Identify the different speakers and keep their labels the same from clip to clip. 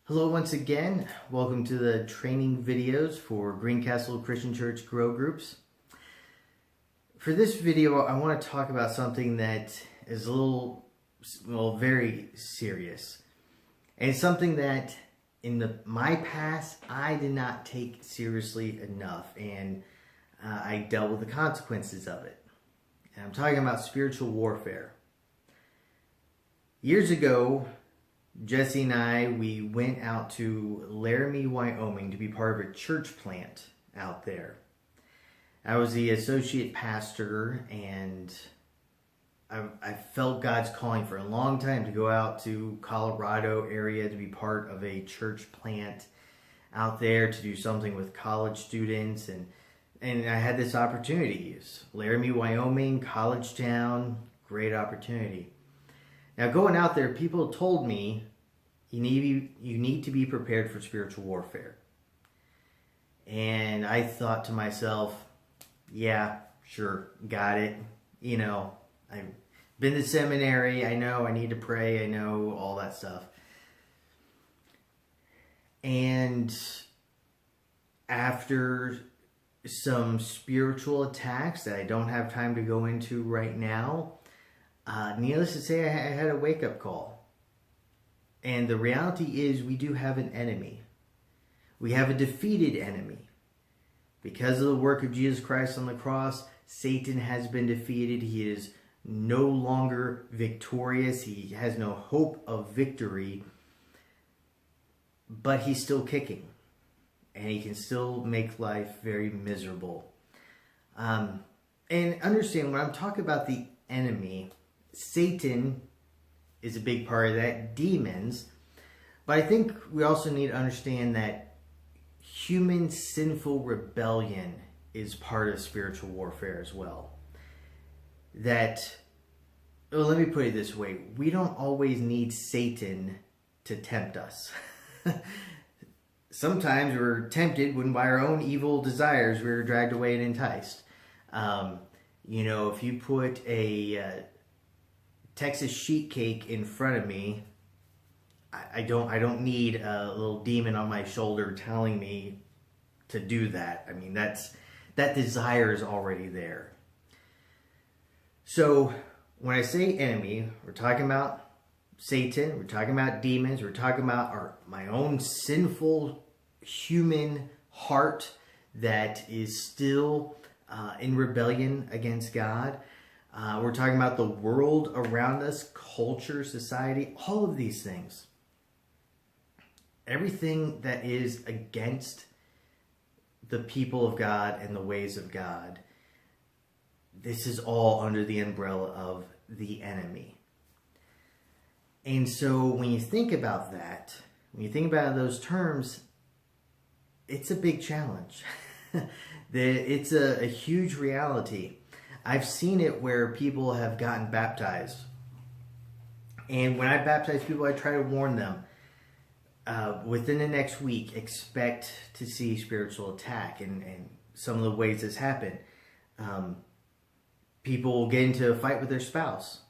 Speaker 1: Hello once again. Welcome to the training videos for Greencastle Christian Church Grow Groups. For this video, I want to talk about something that is very serious. And it's something that in my past, I did not take seriously enough, and I dealt with the consequences of it. And I'm talking about spiritual warfare. Years ago, Jesse and I, we went out to Laramie, Wyoming to be part of a church plant out there. I was the associate pastor, and I felt God's calling for a long time to go out to Colorado area to be part of a church plant out there to do something with college students, and I had this opportunity. It's Laramie, Wyoming, college town, great opportunity. Now, going out there, people told me you need to be prepared for spiritual warfare. And I thought to myself, yeah, sure, got it. You know, I've been to seminary. I know I need to pray. I know all that stuff. And after some spiritual attacks that I don't have time to go into right now, needless to say, I had a wake-up call. And the reality is we do have an enemy. We have a defeated enemy. Because of the work of Jesus Christ on the cross, Satan has been defeated. He is no longer victorious. He has no hope of victory. But he's still kicking. And he can still make life very miserable. And understand, when I'm talking about the enemy, Satan is a big part of that, demons. But I think we also need to understand that human sinful rebellion is part of spiritual warfare as well. Let me put it this way. We don't always need Satan to tempt us. Sometimes we're tempted when by our own evil desires we're dragged away and enticed. If you put a Texas sheet cake in front of me, I don't need a little demon on my shoulder telling me to do that. I mean, that desire is already there. So when I say enemy, we're talking about Satan, we're talking about demons, we're talking about my own sinful human heart that is still in rebellion against God. We're talking about the world around us, culture, society, all of these things. Everything that is against the people of God and the ways of God, this is all under the umbrella of the enemy. And so when you think about that, when you think about those terms, it's a big challenge. It's a huge reality. I've seen it where people have gotten baptized. And when I baptize people, I try to warn them. Within the next week, expect to see spiritual attack. And some of the ways this happen. People will get into a fight with their spouse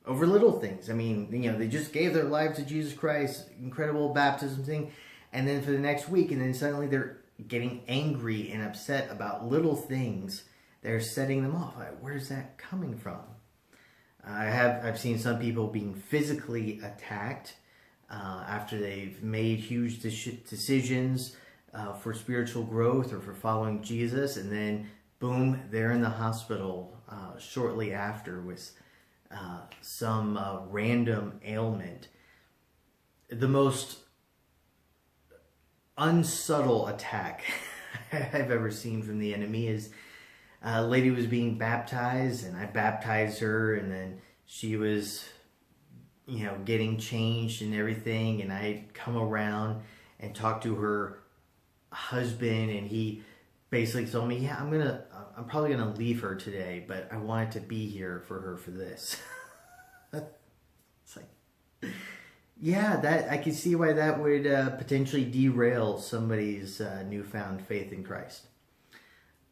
Speaker 1: over little things. I mean, they just gave their lives to Jesus Christ, incredible baptism thing. And then for the next week, and then suddenly they're getting angry and upset about little things. They're setting them off. Where's that coming from? I've seen some people being physically attacked after they've made huge decisions for spiritual growth or for following Jesus, and then boom, they're in the hospital shortly after with some random ailment. The most unsubtle attack I've ever seen from the enemy is a lady was being baptized, and I baptized her, and then she was, getting changed and everything, and I'd come around and talk to her husband, and he basically told me, yeah, I'm probably gonna leave her today, but I wanted to be here for her for this. It's like, yeah, that I can see why that would potentially derail somebody's newfound faith in Christ.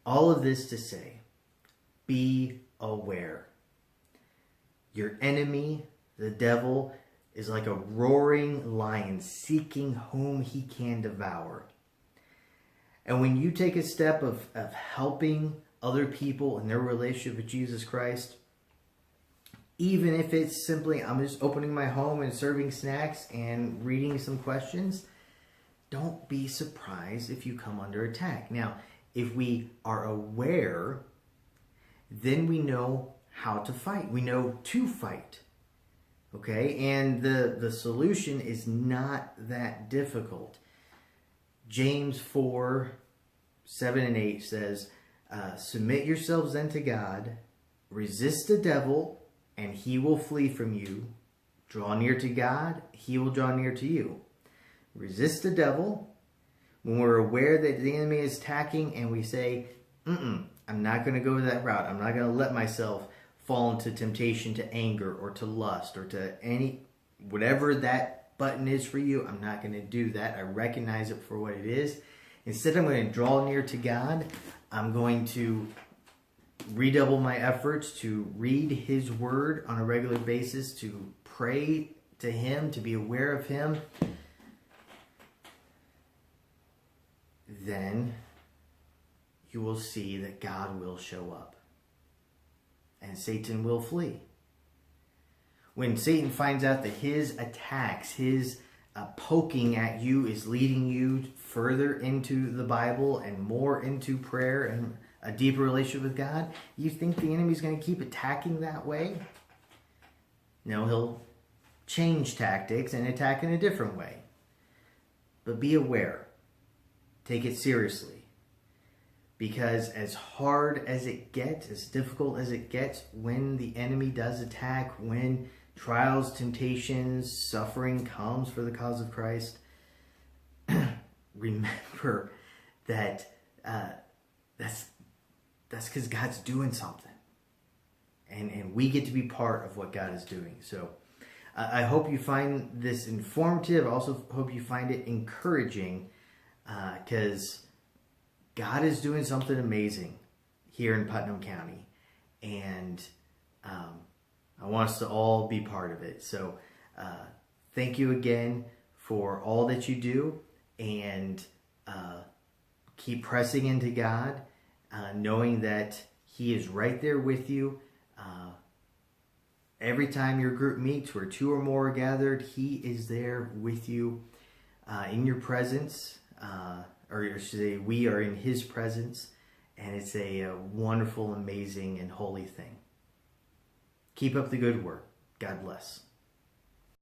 Speaker 1: All of this to say, be aware. Your enemy, the devil, is like a roaring lion seeking whom he can devour. And when you take a step of helping other people in their relationship with Jesus Christ, even if it's simply I'm just opening my home and serving snacks and reading some questions, don't be surprised if you come under attack. Now, if we are aware, then we know how to fight. We know to fight. Okay? And the solution is not that difficult. James 4, 7 and 8 says, submit yourselves then to God, resist the devil, and he will flee from you. Draw near to God, he will draw near to you. Resist the devil. When we're aware that the enemy is attacking and we say, I'm not going to go that route. I'm not going to let myself fall into temptation to anger or to lust or to whatever that button is for you. I'm not going to do that. I recognize it for what it is. Instead, I'm going to draw near to God. I'm going to redouble my efforts to read his word on a regular basis, to pray to him, to be aware of him. Then you will see that God will show up and Satan will flee. When Satan finds out that his attacks, his poking at you is leading you further into the Bible and more into prayer and a deeper relationship with God, you think the enemy's going to keep attacking that way? No, he'll change tactics and attack in a different way. But be aware. Take it seriously. Because as hard as it gets, as difficult as it gets, when the enemy does attack, when trials, temptations, suffering comes for the cause of Christ, remember that that's because God's doing something. And we get to be part of what God is doing. So I hope you find this informative. I also hope you find it encouraging, because God is doing something amazing here in Putnam County. And I want us to all be part of it. So thank you again for all that you do. And keep pressing into God, knowing that he is right there with you. Every time your group meets where 2 or more are gathered, he is there with you in your presence. Or I should say, we are in his presence. And it's a wonderful, amazing, and holy thing. Keep up the good work. God bless.